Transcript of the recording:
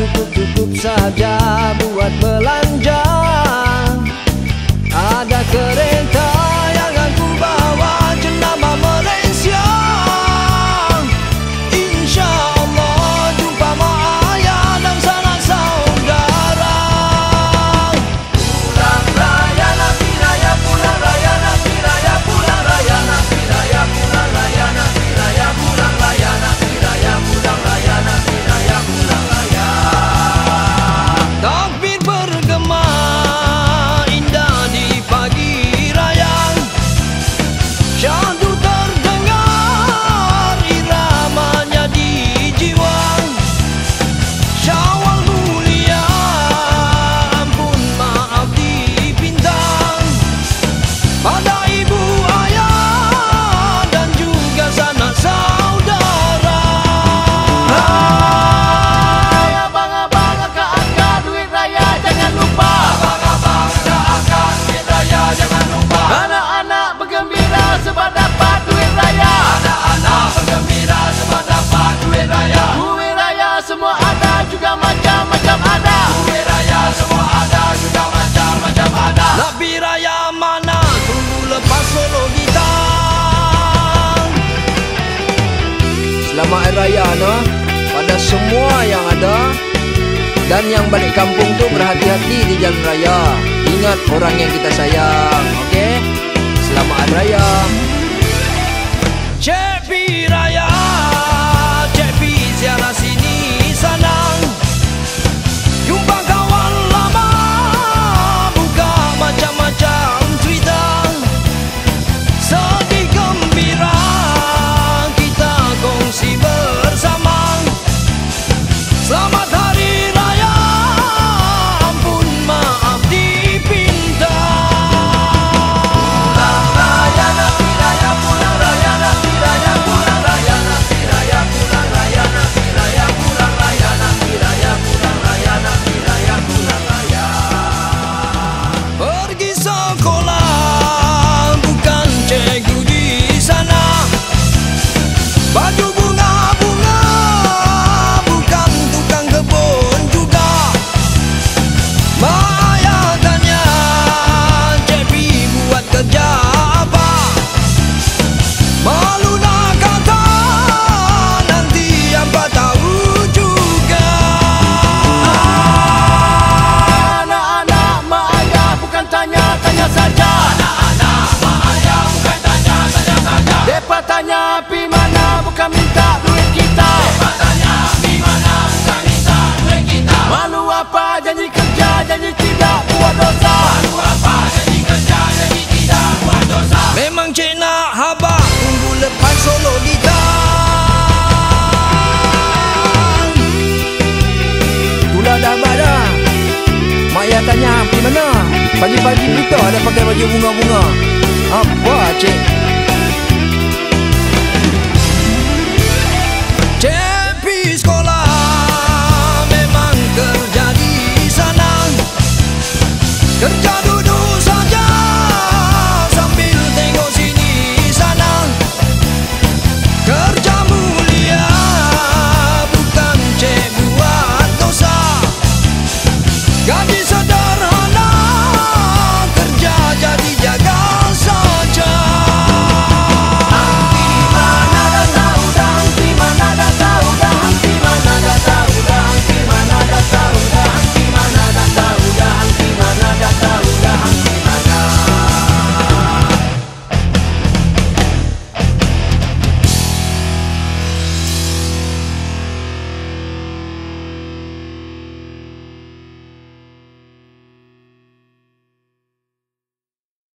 cukup saja buat belanja. Ada kereta yang aku bawa jenama Malaysia. Insya Allah jumpa mak ayah dan sanak saudara. Pulang raya Nabi Raya, pulang raya Nabi Raya, pulang raya Nabi Raya, pulang raya Nabi Raya, pulang raya Nabi Raya, pulang raya Nabi Raya, pulang raya. Takbir bergema indah di pagi raya, syahdu terdengar iramanya di jiwa. Syawal mulia, ampun maaf dipintang pada ibu ayah dan juga sanak saudara. Hai abang-abang, akak-akak, duit raya jangan lupa. Abang-abang, akak-akak, duit raya jangan lupa. Anak-anak bergembira sebab dapat duit raya. Anak-anak bergembira sebab dapat duit raya. Duit raya semua ada, juga macam-macam ada. Duit raya semua ada, juga macam-macam ada. Nabi raya mana? Tunggu lepas solo gitar. Selamat Hari Raya no, pada semua yang ada. Dan yang balik kampung tu berhati-hati di jalan raya. Ingat orang yang kita sayang, okey? Selamat Hari Raya. Cik P Raya, Cik P ziarah sini sana. Jumpa kawan lama, buka macam-macam cerita. Sedih gembira kita kongsi bersama. Selamat Hari Raya, ampun maaf dipinta. Pulang raya Nabi Raya, pulang raya Nabi Raya, pulang raya Nabi Raya, pulang raya Nabi Raya, pulang raya Nabi Raya, pulang raya Nabi Raya, pulang raya. Pergi sekolah bukan cikgu di sana. Baju bunga-bunga bukan tukang kebun juga. Mak ayah tanya, Cik P buat kerja apa? Malu nak kata, nanti apa tahu juga. Anak-anak mak ayah bukan tanya-tanya saja. Anak-anak mak ayah bukan tanya-tanya saja. Depa tanya pi mana, bukan minta duit kita. Depa tanya di mana, bukan minta duit kita. Malu apa janji kerja, janji tidak buat dosa. Malu apa janji kerja, janji tidak buat dosa. Memang cik nak habaq, tunggu lepas solo gitar. Tulah dah habaq dah. Mak ayah tanya pergi mana? Pagi-pagi kita ada pakai baju bunga-bunga. Apa cik?